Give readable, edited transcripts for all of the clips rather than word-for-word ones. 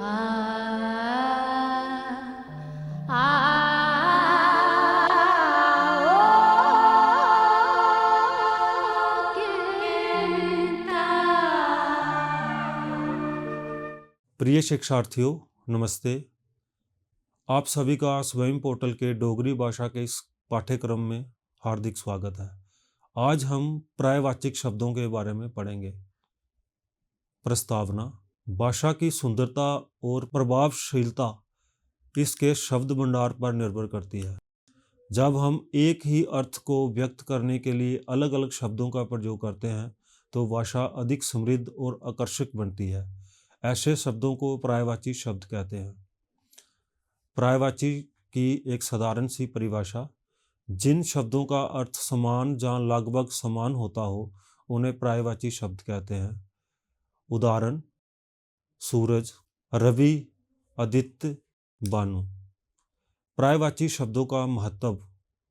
आ आ ओ कीर्ता। प्रिय शिक्षार्थियों, नमस्ते। आप सभी का स्वयं पोर्टल के डोगरी भाषा के इस पाठ्यक्रम में हार्दिक स्वागत है। आज हम पर्यायवाची शब्दों के बारे में पढ़ेंगे। प्रस्तावना: भाषा की सुंदरता और प्रभावशीलता इसके शब्द भंडार पर निर्भर करती है। जब हम एक ही अर्थ को व्यक्त करने के लिए अलग अलग शब्दों का प्रयोग करते हैं तो भाषा अधिक समृद्ध और आकर्षक बनती है। ऐसे शब्दों को पर्यायवाची शब्द कहते हैं। पर्यायवाची की एक साधारण सी परिभाषा: जिन शब्दों का अर्थ समान या लगभग समान होता हो उन्हें पर्यायवाची शब्द कहते हैं। उदाहरण: सूरज, रवि, आदित्य, बानु। पर्यायवाची शब्दों का महत्व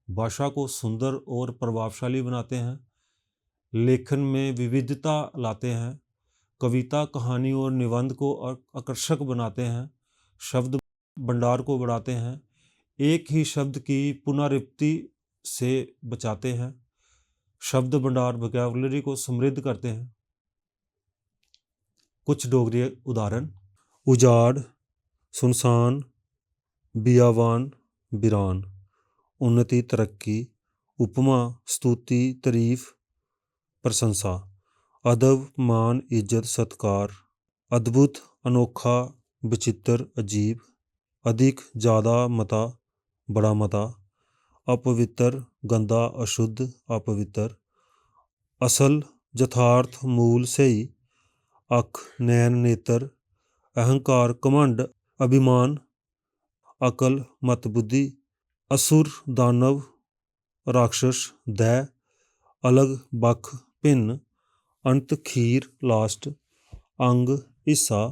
भाषा को सुंदर और प्रभावशाली बनाते हैं, लेखन में विविधता लाते हैं, कविता, कहानी और निबंध को आकर्षक बनाते हैं, शब्द भंडार को बढ़ाते हैं, एक ही शब्द की पुनरावृत्ति से बचाते हैं, शब्द भंडार वोकैबुलरी को समृद्ध करते हैं। कुछ डोगरी उदाहरण: उजाड़, सुनसान, बियावान, बिरान। उन्नति, तरक्की, उपमा, स्तुति, तारीफ, प्रशंसा। अदब, मान, इज्जत, सत्कार। अद्भुत, अनोखा, विचित्र, अजीब। अधिक, ज़्यादा, मता, बड़ा मता। अपवित्र, गंदा, अशुद्ध, अपवित्र। असल, यथार्थ, मूल, सही। अख, नैन, नेत्र। अहंकार, घमंड, अभिमान। अकल, मत, बुद्धि। असुर, दानव, राक्षस, दैव। अलग, बख, भिन्न। अंत, खीर, लास्ट। अंग, हिस्सा।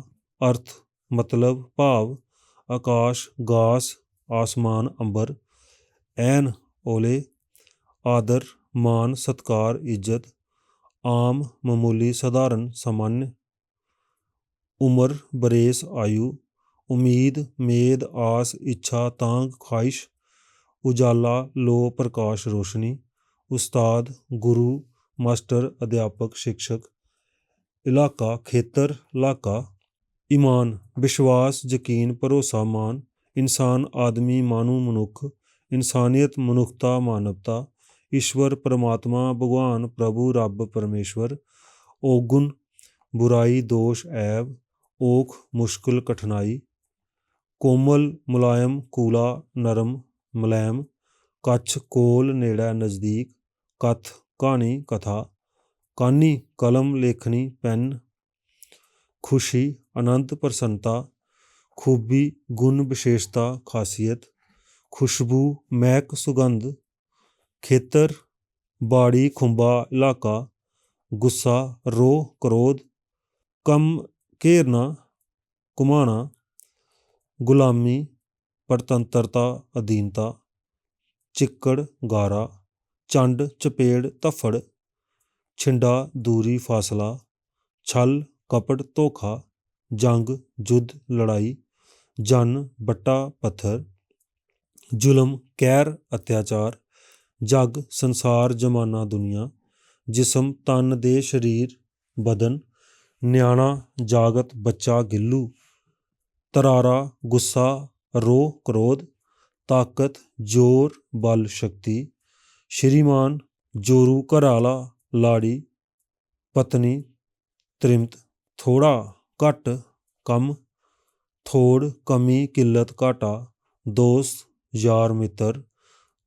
अर्थ, मतलब, भाव। आकाश, गास, आसमान, अंबर। ऐन, ओले। आदर, मान, सत्कार, इज्जत। आम, मामूली, साधारण, सामान्य। उम्र, बरेस, आयु। उम्मीद, मेद, आस, इच्छा, तांग, ख्वाहिश। उजाला, लो, प्रकाश, रोशनी। उस्ताद, गुरु, मास्टर, अध्यापक, शिक्षक। इलाका, खेतर, इलाका। ईमान, विश्वास, यकीन, भरोसा, मान। इंसान, आदमी, मानू, मनुख। इंसानियत, मनुखता, मानवता। ईश्वर, परमात्मा, भगवान, प्रभु, रब, परमेश्वर। औगुण, बुराई, दोष, ऐब। ओख, मुश्किल, कठिनाई। कोमल, मुलायम, कूला, नरम, मुलायम। कच्छ, कोल, नेड़ा, नज़दीक। कथ, कहानी, कथा। कानी, कलम, लेखनी, पेन। खुशी, आनंद, प्रसन्नता। खूबी, गुण, विशेषता, खासियत। खुशबू, महक, सुगंध। खेतर, बाड़ी, खुंबा, इलाका। गुस्सा, रोह, क्रोध। कम, घेरना, घुमाना। गुलामी, परतंत्रता, अधीनता। चिक्कड़, गारा। चंड, चपेड़, धफ्फड़। छिंडा, दूरी, फासला। छल, कपट, धोखा। जंग, युद्ध, लड़ाई। जन, बट्टा, पत्थर। जुल्म, कहर, अत्याचार। जग, संसार, जमाना, दुनिया। जिस्म, तन, देह, शरीर, बदन। न्याणा, जागत, बच्चा, गिल्लू। तरारा, गुस्सा, रोह, क्रोध। ताकत, जोर, बल, शक्ति। श्रीमान, जोरू, घराला, लाड़ी। पत्नी, त्रिमत। थोड़ा, घट, कम। थोड़, कमी, किल्लत, घाटा। दोस्त, यार, मित्र।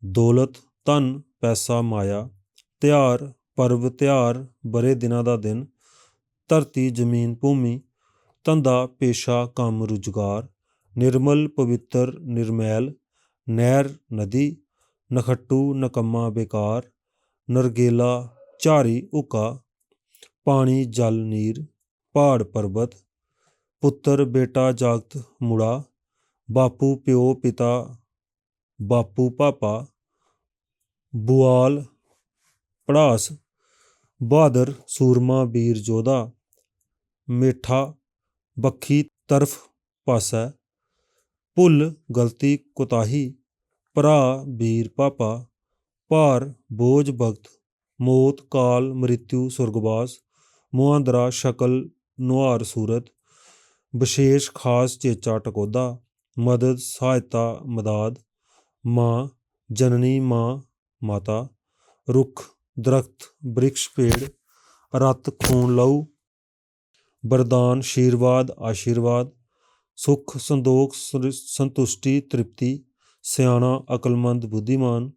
दौलत, धन, पैसा, माया। त्यार, पर्व, त्यार, बड़े दिनां दा दिन। धरती, जमीन, भूमि। धंधा, पेशा, कम, रुजगार। निर्मल, पवित्र, निर्मैल। नहर, नदी। नखट्टू, नकम्मा, बेकार। नरगेला, झारी, हुक्का। पानी, जल, नीर। पहाड़, पर्वत। पुत्र, बेटा, जागत, मुड़ा। बापू, प्यो, पिता। बापू, पापा। बुआल, पड़ास। बहादुर, सूरमा, वीर, जोधा। मेठा, बखी, तरफ, पासै, भुल गलती कोताही, भरा वीर पापा, भार बोझ भगत, मौत काल मृत्यु सुरगवास, मुहांदरा शकल नुहार सूरत, विशेष खास चेचा टकोदा, मदद सहायता मदाद, माँ जननी माँ माता, रुख दरख्त वृक्ष पेड़, रत खून लहू, वरदान शीरवाद आशीर्वाद, सुख संदोख संतुष्टि तृप्ति, सियाणा अकलमंद बुद्धिमान,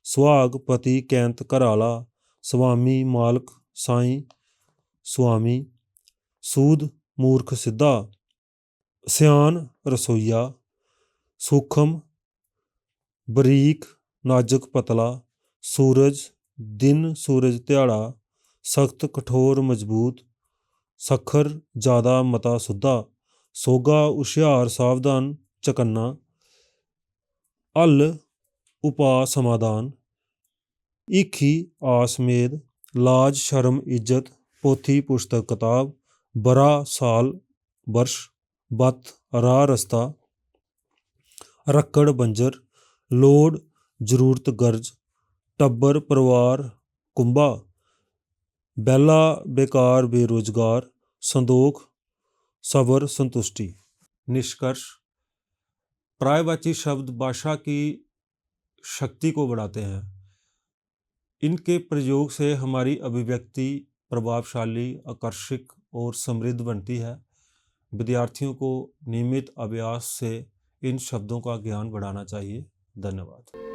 सुहाग पति कैंत घराला, स्वामी मालक साईं स्वामी, सूद मूर्ख सिद्धा, सियान रसोईया, सूखम बरीक नाजुक पतला, सूरज दिन सूरज ध्याड़ा, सख्त कठोर मजबूत, सखर ज़्यादा मता सुद्धा, सोगा हुशियार सावधान चकन्ना, हल उपा समाधान, ईखी आस मेद, लाज शर्म इज्जत, पोथी पुस्तक किताब, बरा साल वर्ष, बत राह रस्ता, रक्कड़ बंजर, लोड़ जरूरत गर्ज, टब्बर परिवार कुंभा, बैला बेकार बेरोजगार, संदोख सबर संतुष्टि। निष्कर्ष, पर्यायवाची शब्द भाषा की शक्ति को बढ़ाते हैं। इनके प्रयोग से हमारी अभिव्यक्ति प्रभावशाली, आकर्षक और समृद्ध बनती है। विद्यार्थियों को नियमित अभ्यास से इन शब्दों का ज्ञान बढ़ाना चाहिए। धन्यवाद।